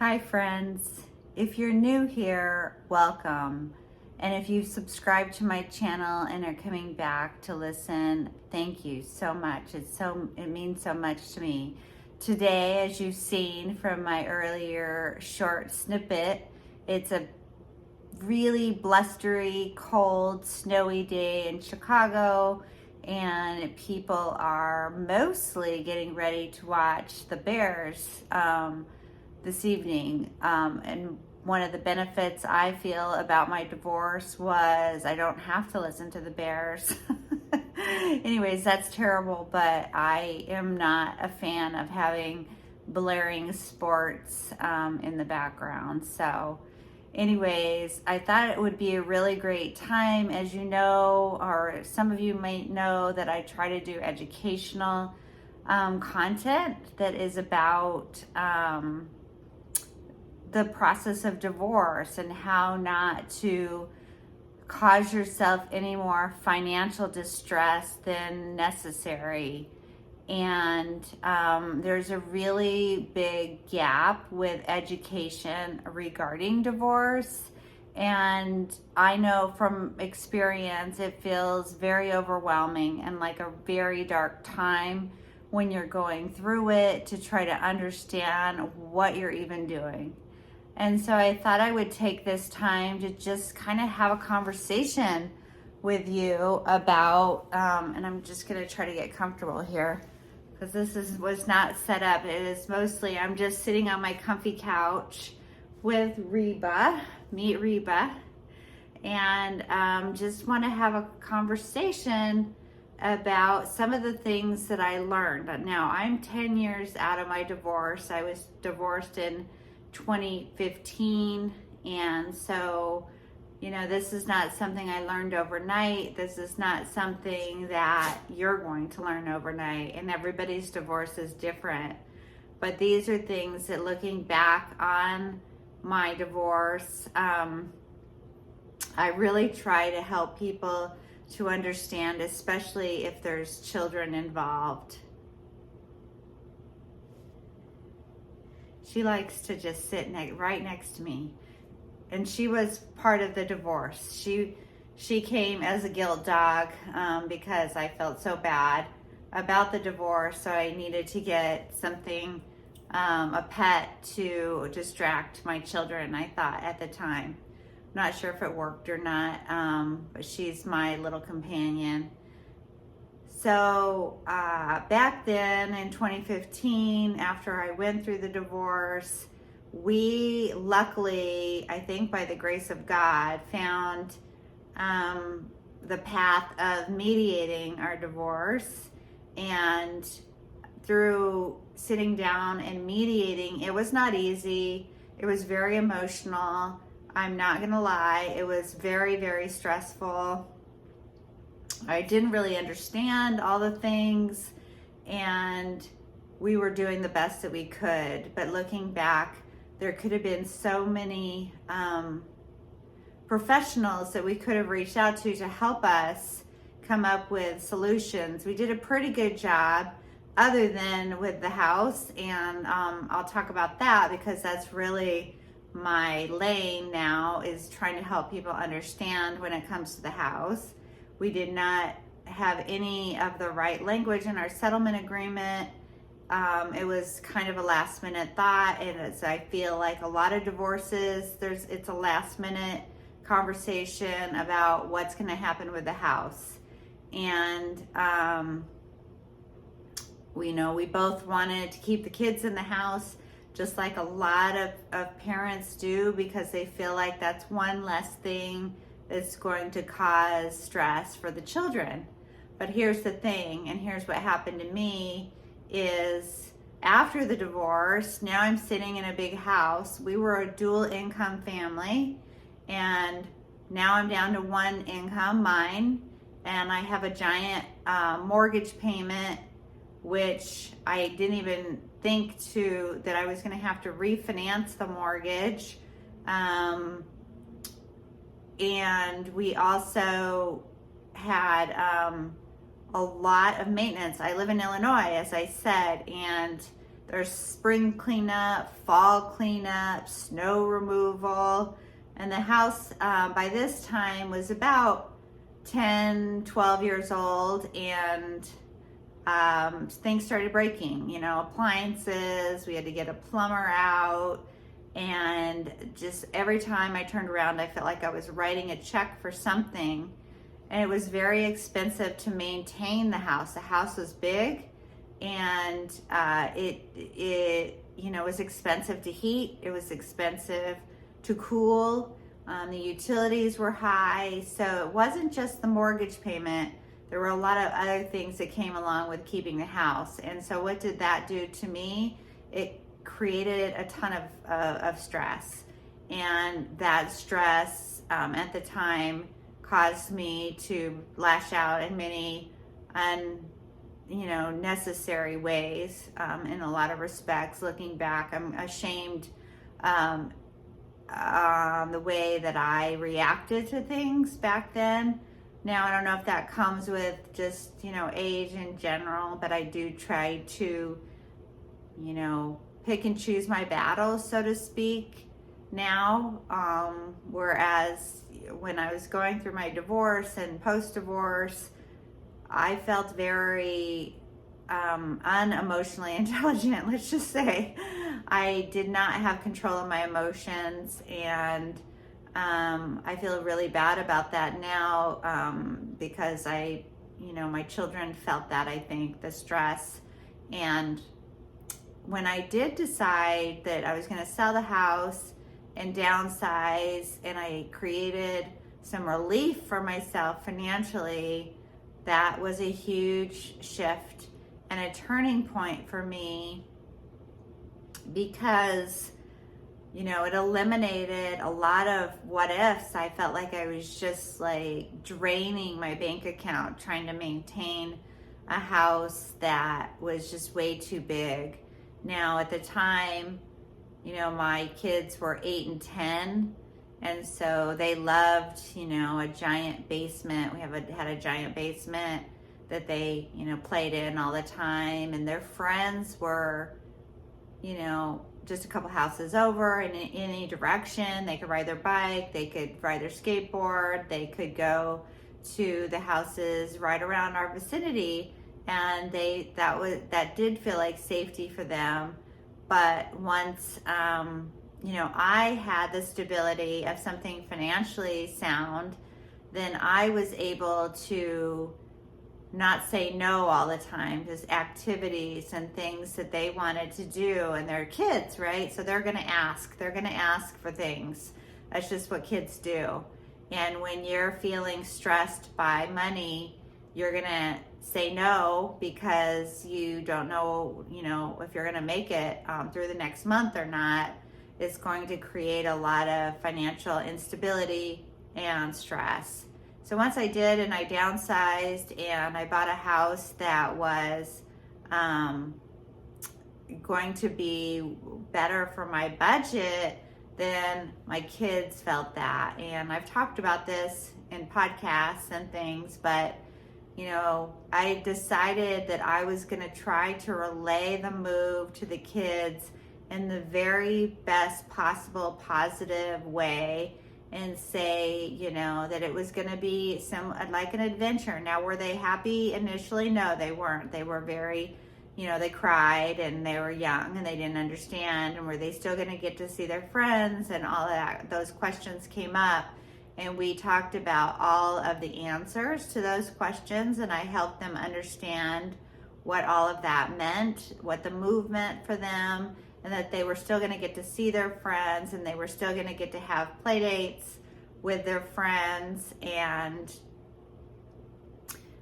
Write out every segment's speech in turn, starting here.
Hi friends, if you're new here, welcome. And if you've subscribed to my channel and are coming back to listen, thank you so much. It means so much to me. Today, as you've seen from my earlier short snippet, it's a really blustery, cold, snowy day in Chicago, and people are mostly getting ready to watch the Bears this evening. And one of the benefits I feel about my divorce was I don't have to listen to the Bears. Anyways, that's terrible, but I am not a fan of having blaring sports in the background. So anyways, I thought it would be a really great time. As you know, or some of you might know, that I try to do educational content that is about the process of divorce and how not to cause yourself any more financial distress than necessary. And there's a really big gap with education regarding divorce. And I know from experience, it feels very overwhelming and like a very dark time when you're going through it to try to understand what you're even doing. And so I thought I would take this time to just kind of have a conversation with you about, and I'm just going to try to get comfortable here because was not set up. It is mostly, I'm just sitting on my comfy couch with Reba, meet Reba, and just want to have a conversation about some of the things that I learned. Now, I'm 10 years out of my divorce. I was divorced in 2015, and so this is not something I learned overnight. This is not something that you're going to learn overnight, and everybody's divorce is different. But these are things that, looking back on my divorce, I really try to help people to understand, especially if there's children involved. She likes to just sit right next to me. And she was part of the divorce. She came as a guilt dog because I felt so bad about the divorce. So I needed to get something, a pet, to distract my children, I thought at the time. Not sure if it worked or not, but she's my little companion. So back then in 2015, after I went through the divorce, we luckily, I think by the grace of God, found the path of mediating our divorce. And through sitting down and mediating, it was not easy. It was very emotional. I'm not gonna lie, it was very, very stressful. I didn't really understand all the things, and we were doing the best that we could. But looking back, there could have been so many professionals that we could have reached out to help us come up with solutions. We did a pretty good job, other than with the house, and I'll talk about that because that's really my lane now, is trying to help people understand when it comes to the house. We did not have any of the right language in our settlement agreement. It was kind of a last minute thought, and I feel like a lot of divorces, it's a last minute conversation about what's going to happen with the house. And we both wanted to keep the kids in the house, just like a lot of parents do, because they feel like that's one less thing that's going to cause stress for the children. But here's the thing, and here's what happened to me, is after the divorce, now I'm sitting in a big house. We were a dual income family, and now I'm down to one income, mine, and I have a giant mortgage payment, which I didn't even think that I was going to have to refinance the mortgage. And we also had a lot of maintenance. I live in Illinois, as I said, and There's spring cleanup, fall cleanup, snow removal. And the house by this time was about 10, 12 years old, and things started breaking, appliances. We had to get a plumber out. And just every time I turned around, I felt like I was writing a check for something. And it was very expensive to maintain the house. The house was big, and it was expensive to heat. It was expensive to cool. The utilities were high. So it wasn't just the mortgage payment. There were a lot of other things that came along with keeping the house. And so what did that do to me? It created a ton of stress. And that stress at the time caused me to lash out in many necessary ways. In a lot of respects, looking back, I'm ashamed the way that I reacted to things back then. Now, I don't know if that comes with just, age in general, but I do try to, pick and choose my battles, so to speak, now. Whereas when I was going through my divorce and post-divorce, I felt very unemotionally intelligent, let's just say. I did not have control of my emotions, and I feel really bad about that now because my children felt that, I think, the stress. And when I did decide that I was going to sell the house and downsize, and I created some relief for myself financially, that was a huge shift and a turning point for me, because it eliminated a lot of what ifs. I felt like I was just like draining my bank account trying to maintain a house that was just way too big. Now, at the time, my kids were 8 and 10, and so they loved, a giant basement. We had a giant basement that they, played in all the time, and their friends were, just a couple houses over in any direction. They could ride their bike, they could ride their skateboard, they could go to the houses right around our vicinity, and that did feel like safety for them. But once I had the stability of something financially sound, then I was able to not say no all the time, just activities and things that they wanted to do. And they're kids, right? So they're going to ask for things. That's just what kids do. And when you're feeling stressed by money, you're going to say no because you don't know, if you're going to make it through the next month or not. It's going to create a lot of financial instability and stress. So once I did, and I downsized, and I bought a house that was going to be better for my budget, then my kids felt that. And I've talked about this in podcasts and things, but I decided that I was going to try to relay the move to the kids in the very best possible positive way, and say, that it was going to be like an adventure. Now, were they happy initially? No, they weren't. They were very, they cried, and they were young and they didn't understand. And were they still going to get to see their friends and all that? Those questions came up, and we talked about all of the answers to those questions, and I helped them understand what all of that meant, what the move meant for them, and that they were still going to get to see their friends, and they were still going to get to have play dates with their friends. And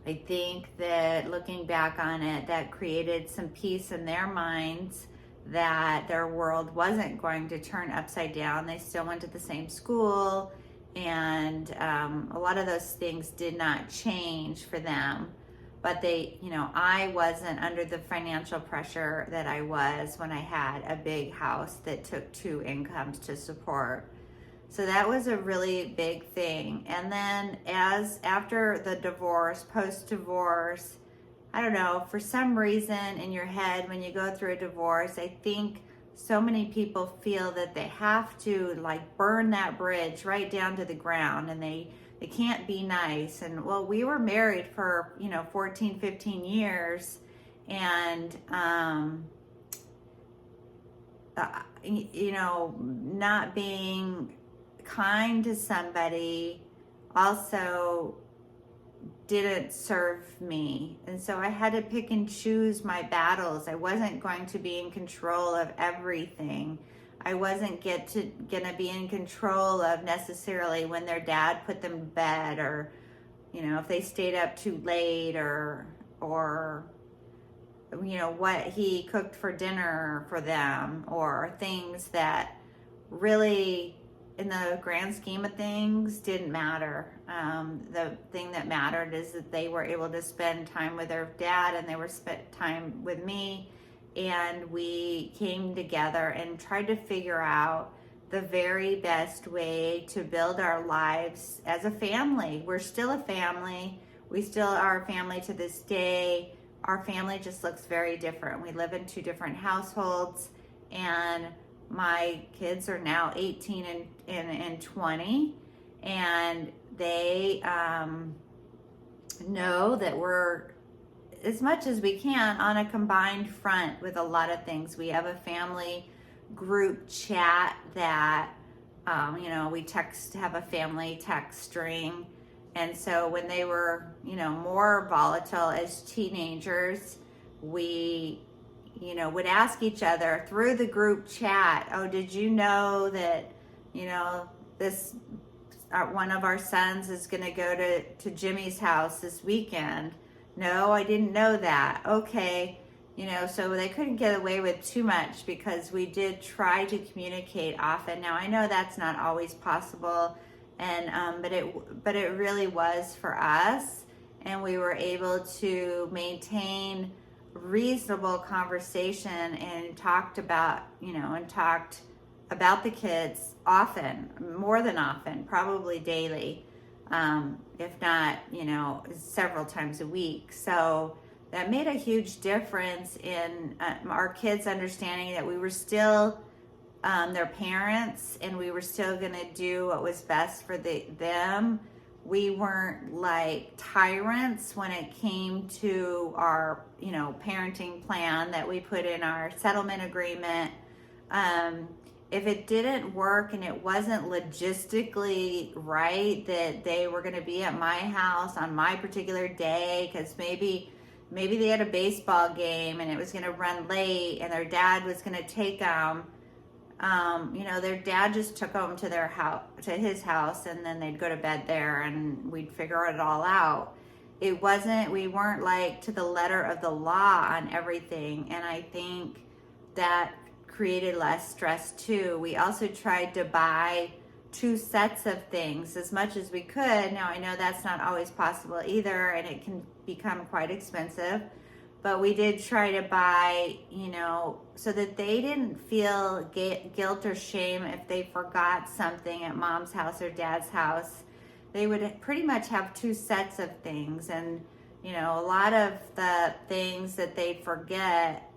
I think that looking back on it, that created some peace in their minds, that their world wasn't going to turn upside down. They still went to the same school, and a lot of those things did not change for them. But I wasn't under the financial pressure that I was when I had a big house that took 2 incomes to support. So that was a really big thing. And then after the divorce, post-divorce, I don't know, for some reason in your head when you go through a divorce, I think so many people feel that they have to like burn that bridge right down to the ground, and they can't be nice. And well, we were married for, 14, 15 years, and not being kind to somebody also didn't serve me. And so I had to pick and choose my battles. I wasn't going to be in control of everything. I wasn't gonna be in control of necessarily when their dad put them to bed, or if they stayed up too late, or what he cooked for dinner for them, or things that really, in the grand scheme of things, didn't matter. The thing that mattered is that they were able to spend time with their dad, and they were spent time with me, and we came together and tried to figure out the very best way to build our lives as a family. We're still a family. We still are a family to this day. Our family just looks very different. We live in two different households, and my kids are now 18 and 20, and they know that we're, as much as we can, on a combined front with a lot of things. We have a family group chat that we have a family text string. And so when they were more volatile as teenagers, we would ask each other through the group chat, oh, did you know that this one of our sons is going to go to Jimmy's house this weekend? No, I didn't know that. Okay. So they couldn't get away with too much, because we did try to communicate often. Now I know that's not always possible, and but it really was for us, and we were able to maintain reasonable conversation, and talked about the kids often, more than often, probably daily, if not several times a week. So that made a huge difference in our kids understanding that we were still their parents, and we were still going to do what was best for them. We weren't like tyrants when it came to our parenting plan that we put in our settlement agreement. If it didn't work and it wasn't logistically right that they were going to be at my house on my particular day, because maybe they had a baseball game and it was going to run late, and their dad was going to take them. Their dad just took them to their house, to his house, and then they'd go to bed there, and we'd figure it all out. We weren't like to the letter of the law on everything, and I think that created less stress too. We also tried to buy two sets of things as much as we could. Now I know that's not always possible either, and it can become quite expensive, but we did try to buy, so that they didn't feel guilt or shame if they forgot something at mom's house or dad's house. They would pretty much have two sets of things, and a lot of the things that they forget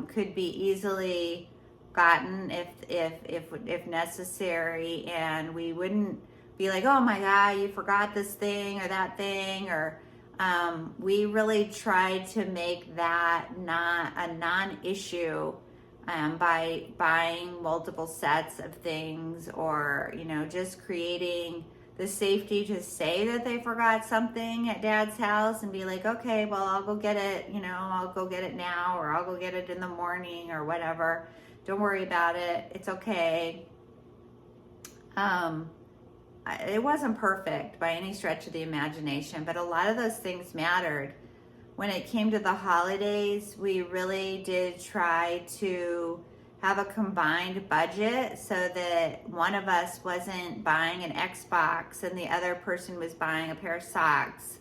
could be easily gotten if necessary, and we wouldn't be like, oh my God, you forgot this thing or that thing, or we really tried to make that not a non-issue by buying multiple sets of things, or just creating the safety to say that they forgot something at dad's house and be like, okay, well, I'll go get it, I'll go get it now, or I'll go get it in the morning, or whatever. Don't worry about it. It's okay. It wasn't perfect by any stretch of the imagination, but a lot of those things mattered. When it came to the holidays, we really did try to have a combined budget so that one of us wasn't buying an Xbox and the other person was buying a pair of socks.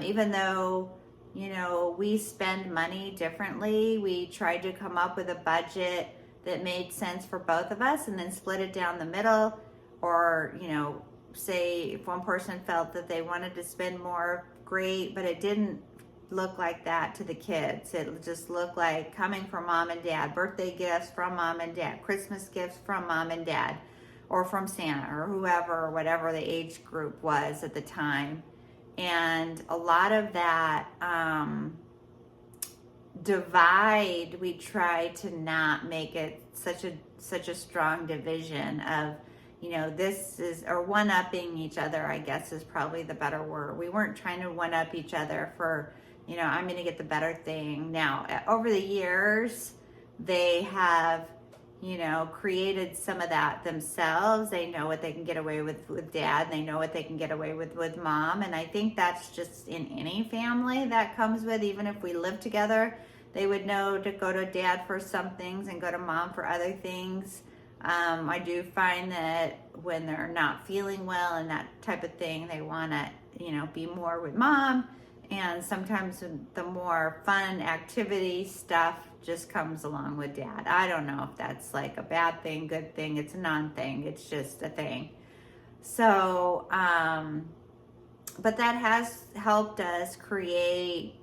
Even though, we spend money differently, we tried to come up with a budget that made sense for both of us, and then split it down the middle. Or, say if one person felt that they wanted to spend more, great, but it didn't look like that to the kids. It just looked like coming from mom and dad, birthday gifts from mom and dad, Christmas gifts from mom and dad, or from Santa or whoever, whatever the age group was at the time. And a lot of that divide, we try to not make it such a strong division of, this is, or one-upping each other, I guess is probably the better word. We weren't trying to one-up each other for, I'm going to get the better thing. Now, over the years, they have, created some of that themselves. They know what they can get away with dad. They know what they can get away with mom. And I think that's just in any family that comes with, even if we live together, they would know to go to dad for some things and go to mom for other things. I do find that when they're not feeling well and that type of thing, they want to, be more with mom. And sometimes the more fun activity stuff just comes along with dad. I don't know if that's like a bad thing, good thing. It's a non-thing. It's just a thing. So, but that has helped us create,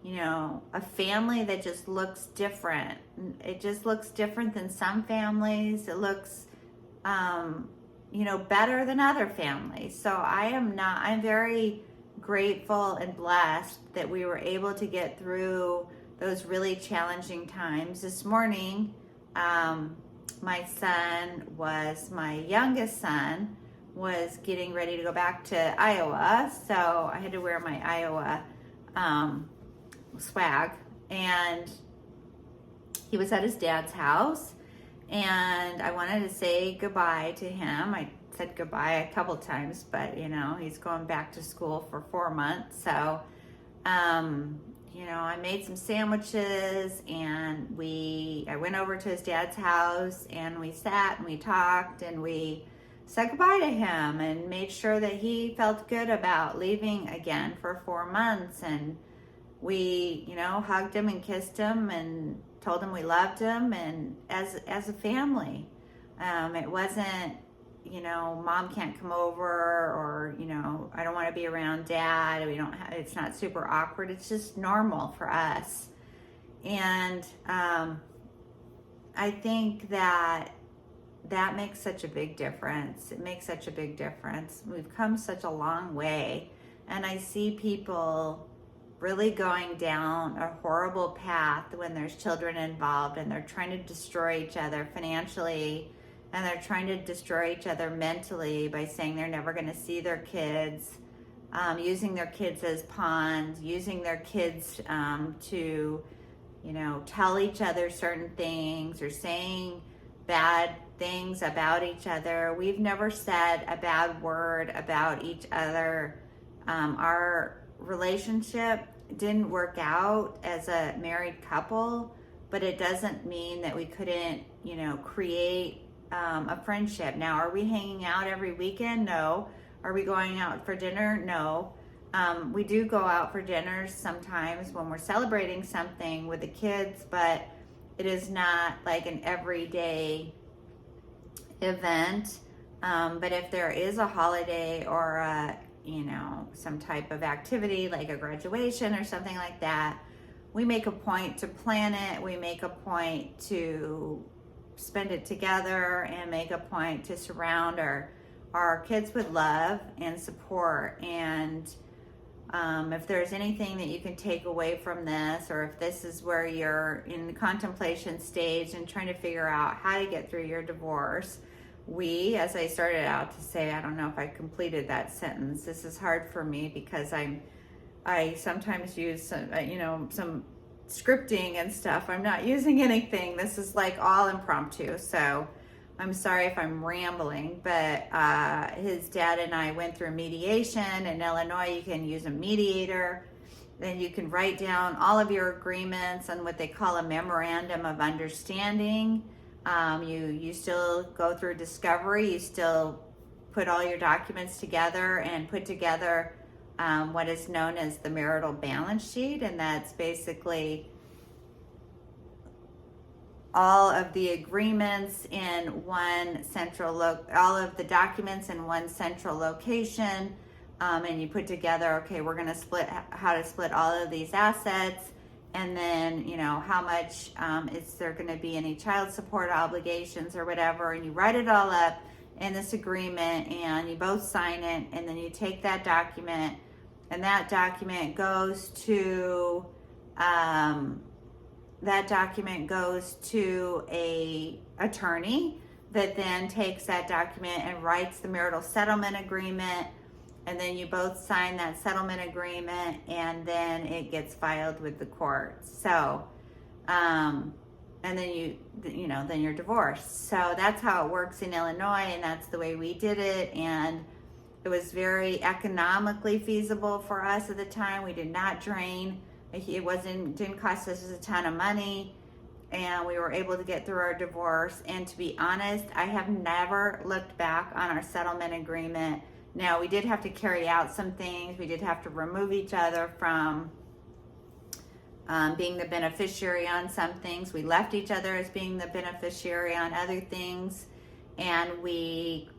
a family that just looks different. It just looks different than some families. It looks, better than other families. So I'm very grateful and blessed that we were able to get through those really challenging times. This morning, my youngest son was getting ready to go back to Iowa. So I had to wear my Iowa, swag, and he was at his dad's house, and I wanted to say goodbye to him. I said goodbye a couple times, but he's going back to school for 4 months. So I made some sandwiches, and I went over to his dad's house, and we sat and we talked, and we said goodbye to him and made sure that he felt good about leaving again for 4 months. And we, hugged him and kissed him and told him we loved him, and as a family. It wasn't, mom can't come over, or, I don't want to be around dad. It's not super awkward. It's just normal for us. And I think that makes such a big difference. It makes such a big difference. We've come such a long way, and I see people really going down a horrible path when there's children involved, and they're trying to destroy each other financially, and they're trying to destroy each other mentally by saying they're never going to see their kids, using their kids as pawns, using their kids to, tell each other certain things, or saying bad things about each other. We've never said a bad word about each other. Our relationship didn't work out as a married couple, but it doesn't mean that we couldn't, create a friendship. Now, are we hanging out every weekend? No. Are we going out for dinner? No. We do go out for dinners sometimes when we're celebrating something with the kids, but it is not like an everyday event. But if there is a holiday or some type of activity like a graduation or something like that, we make a point to plan it. We make a point to spend it together, and make a point to surround our kids with love and support. And if there's anything that you can take away from this, or if this is where you're in the contemplation stage and trying to figure out how to get through your divorce, as I started out to say, I don't know if I completed that sentence. This is hard for me because I sometimes use some scripting and stuff. I'm not using anything. This is like all impromptu. So I'm sorry if I'm rambling, but his dad and I went through mediation. In Illinois, you can use a mediator. Then you can write down all of your agreements on what they call a memorandum of understanding. You still go through discovery. You still put all your documents together and put together what is known as the marital balance sheet, and that's basically all of the agreements in one central all of the documents in one central location, and you put together, okay, we're going to split, how to split all of these assets, and then, you know, how much is there going to be any child support obligations or whatever, and you write it all up in this agreement, and you both sign it, and then you take that document, and that document goes to a attorney that then takes that document and writes the marital settlement agreement, and then you both sign that settlement agreement, and then it gets filed with the court. So, and then then you're divorced. So that's how it works in Illinois, and that's the way we did it. And it was very economically feasible for us at the time. We did not drain. It didn't cost us a ton of money, and we were able to get through our divorce. And to be honest, I have never looked back on our settlement agreement. Now, we did have to carry out some things. We did have to remove each other from being the beneficiary on some things. We left each other as being the beneficiary on other things. And we,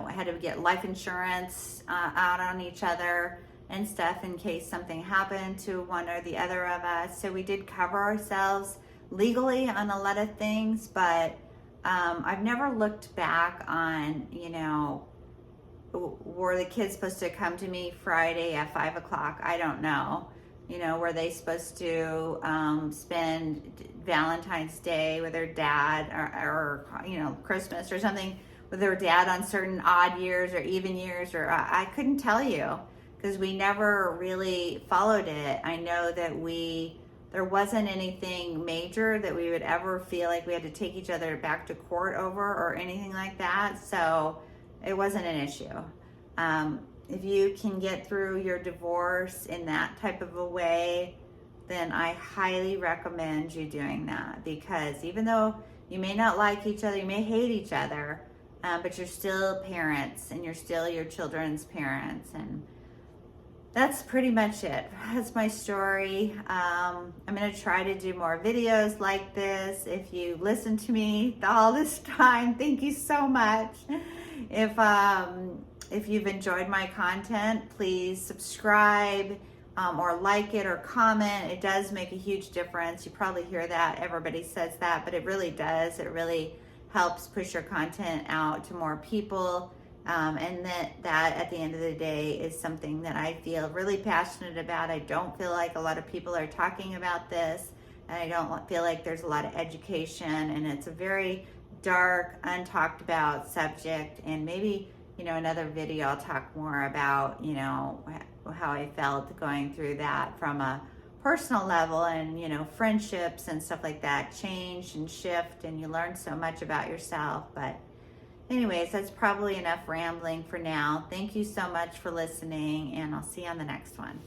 had to get life insurance out on each other and stuff in case something happened to one or the other of us. So we did cover ourselves legally on a lot of things, but I've never looked back on, were the kids supposed to come to me Friday at 5 o'clock? I don't know. Were they supposed to spend Valentine's Day with their dad or Christmas or something with their dad on certain odd years or even years? Or I couldn't tell you because we never really followed it. I know that there wasn't anything major that we would ever feel like we had to take each other back to court over or anything like that. So it wasn't an issue. If you can get through your divorce in that type of a way, then I highly recommend you doing that, because even though you may not like each other, you may hate each other, but you're still parents and you're still your children's parents. And that's pretty much it. That's my story. I'm going to try to do more videos like this. If you listen to me all this time, thank you so much. If you've enjoyed my content, please subscribe or like it or comment. It does make a huge difference. You probably hear that. Everybody says that, but it really does. It really helps push your content out to more people. And that at the end of the day is something that I feel really passionate about. I don't feel like a lot of people are talking about this, and I don't feel like there's a lot of education, and it's a very dark, untalked about subject. And maybe another video I'll talk more about how I felt going through that from a personal level, and friendships and stuff like that change and shift, and you learn so much about yourself. But anyways, that's probably enough rambling for now. Thank you so much for listening, and I'll see you on the next one.